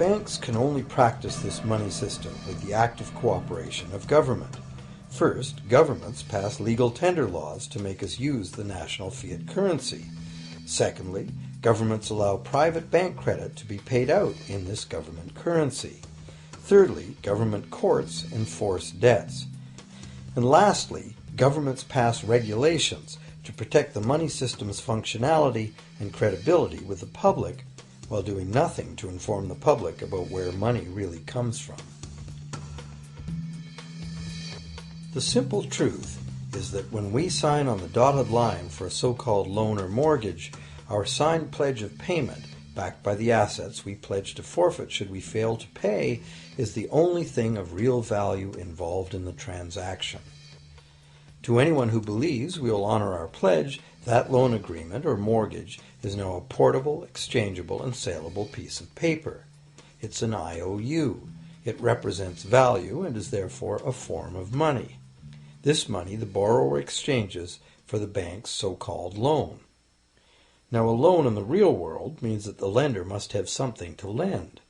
Banks can only practice this money system with the active cooperation of government. First, governments pass legal tender laws to make us use the national fiat currency. Secondly, governments allow private bank credit to be paid out in this government currency. Thirdly, government courts enforce debts. And lastly, governments pass regulations to protect the money system's functionality and credibility with the public, while doing nothing to inform the public about where money really comes from. The simple truth is that when we sign on the dotted line for a so-called loan or mortgage, our signed pledge of payment, backed by the assets we pledge to forfeit should we fail to pay, is the only thing of real value involved in the transaction. To anyone who believes we will honor our pledge, that loan agreement or mortgage is now a portable, exchangeable, and saleable piece of paper. It's an IOU. It represents value and is therefore a form of money. This money the borrower exchanges for the bank's so-called loan. Now, a loan in the real world means that the lender must have something to lend.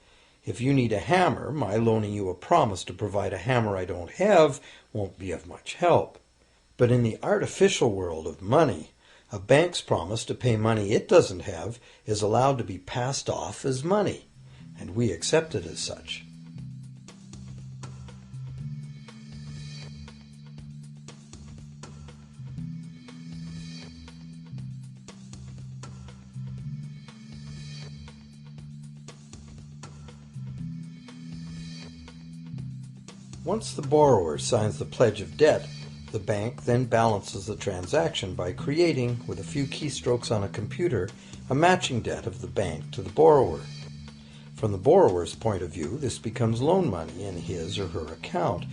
If you need a hammer, my loaning you a promise to provide a hammer I don't have won't be of much help. But in the artificial world of money, a bank's promise to pay money it doesn't have is allowed to be passed off as money, and we accept it as such. Once the borrower signs the pledge of debt, the bank then balances the transaction by creating, with a few keystrokes on a computer, a matching debt of the bank to the borrower. From the borrower's point of view, this becomes loan money in his or her account,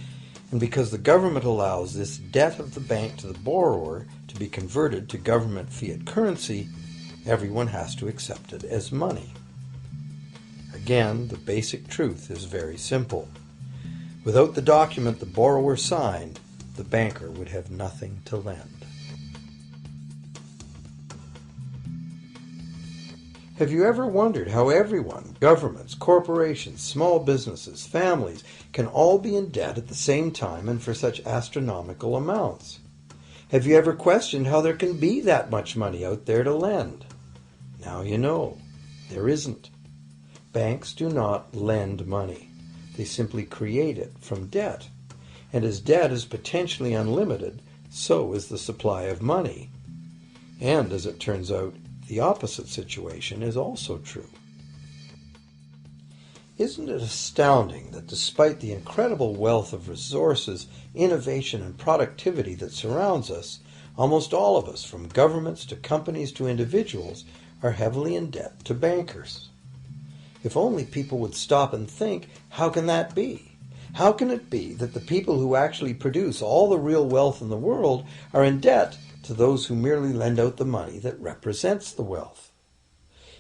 and because the government allows this debt of the bank to the borrower to be converted to government fiat currency, everyone has to accept it as money. Again, the basic truth is very simple. Without the document the borrower signed, the banker would have nothing to lend. Have you ever wondered how everyone, governments, corporations, small businesses, families, can all be in debt at the same time and for such astronomical amounts? Have you ever questioned how there can be that much money out there to lend? Now you know. There isn't. Banks do not lend money. They simply create it from debt. And as debt is potentially unlimited, so is the supply of money. And as it turns out, the opposite situation is also true. Isn't it astounding that despite the incredible wealth of resources, innovation, and productivity that surrounds us, almost all of us, from governments to companies to individuals, are heavily in debt to bankers? If only people would stop and think, how can that be? How can it be that the people who actually produce all the real wealth in the world are in debt to those who merely lend out the money that represents the wealth?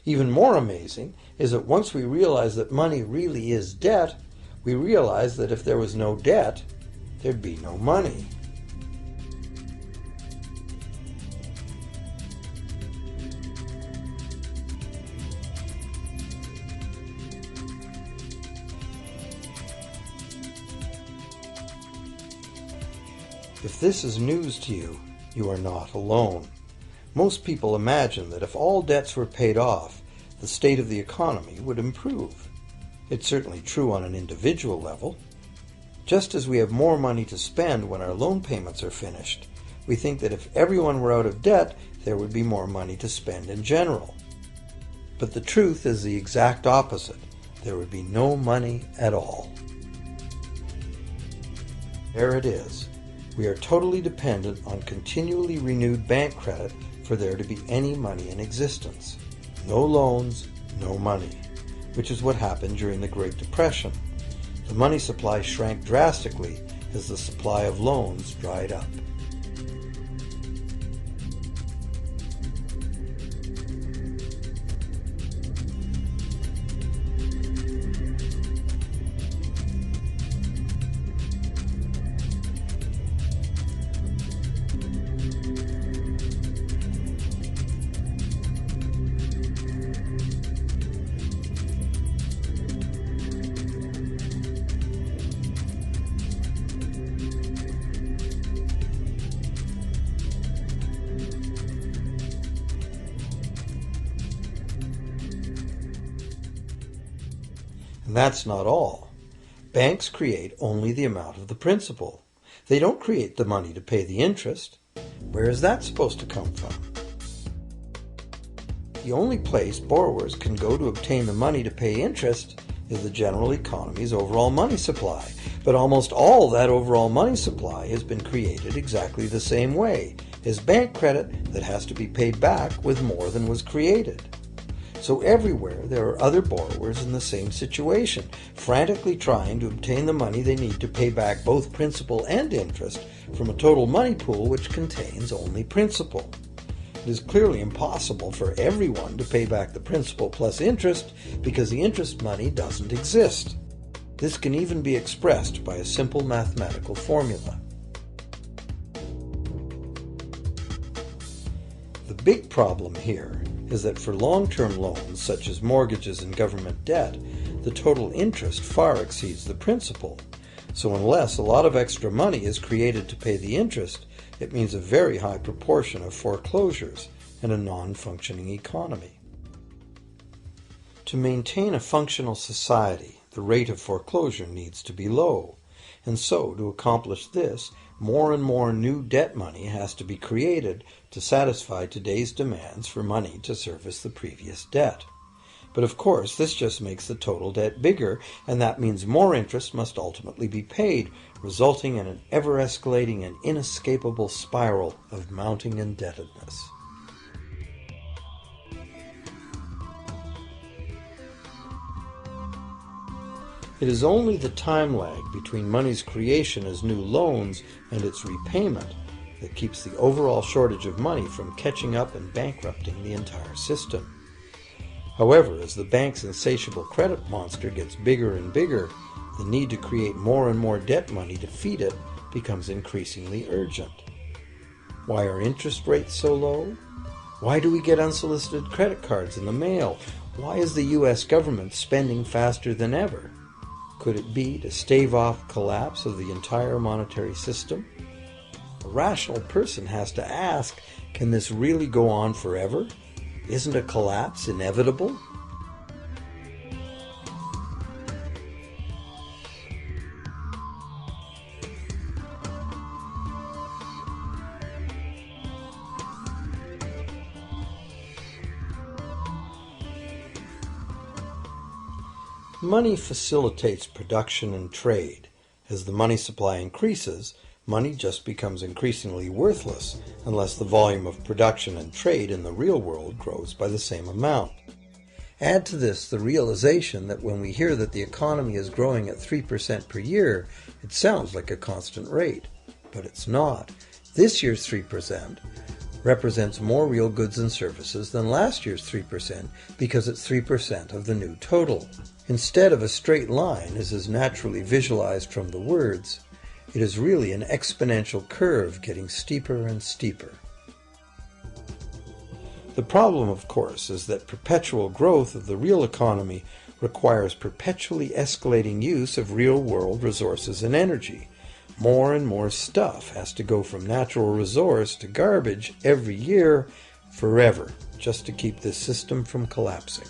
Even more amazing is that once we realize that money really is debt, we realize that if there was no debt, there'd be no money. If this is news to you, you are not alone. Most people imagine that if all debts were paid off, the state of the economy would improve. It's certainly true on an individual level. Just as we have more money to spend when our loan payments are finished, we think that if everyone were out of debt, there would be more money to spend in general. But the truth is the exact opposite. There would be no money at all. There it is. We are totally dependent on continually renewed bank credit for there to be any money in existence. No loans, no money, which is what happened during the Great Depression. The money supply shrank drastically as the supply of loans dried up. And that's not all. Banks create only the amount of the principal. They don't create the money to pay the interest. Where is that supposed to come from? The only place borrowers can go to obtain the money to pay interest is the general economy's overall money supply. But almost all that overall money supply has been created exactly the same way as bank credit that has to be paid back with more than was created. So everywhere there are other borrowers in the same situation, frantically trying to obtain the money they need to pay back both principal and interest from a total money pool which contains only principal. It is clearly impossible for everyone to pay back the principal plus interest because the interest money doesn't exist. This can even be expressed by a simple mathematical formula. The big problem here is that for long-term loans such as mortgages and government debt, the total interest far exceeds the principal. So unless a lot of extra money is created to pay the interest, it means a very high proportion of foreclosures and a non-functioning economy. To maintain a functional society, the rate of foreclosure needs to be low. And so, to accomplish this, more and more new debt money has to be created to satisfy today's demands for money to service the previous debt. But of course, this just makes the total debt bigger, and that means more interest must ultimately be paid, resulting in an ever-escalating and inescapable spiral of mounting indebtedness. It is only the time lag between money's creation as new loans and its repayment that keeps the overall shortage of money from catching up and bankrupting the entire system. However, as the bank's insatiable credit monster gets bigger and bigger, the need to create more and more debt money to feed it becomes increasingly urgent. Why are interest rates so low? Why do we get unsolicited credit cards in the mail? Why is the U.S. government spending faster than ever? Could it be to stave off collapse of the entire monetary system? A rational person has to ask, can this really go on forever? Isn't a collapse inevitable? Money facilitates production and trade. As the money supply increases, money just becomes increasingly worthless unless the volume of production and trade in the real world grows by the same amount. Add to this the realization that when we hear that the economy is growing at 3% per year, it sounds like a constant rate, but it's not. This year's 3% represents more real goods and services than last year's 3% because it's 3% of the new total. Instead of a straight line, as is naturally visualized from the words, it is really an exponential curve getting steeper and steeper. The problem, of course, is that perpetual growth of the real economy requires perpetually escalating use of real-world resources and energy. More and more stuff has to go from natural resource to garbage every year, forever, just to keep this system from collapsing.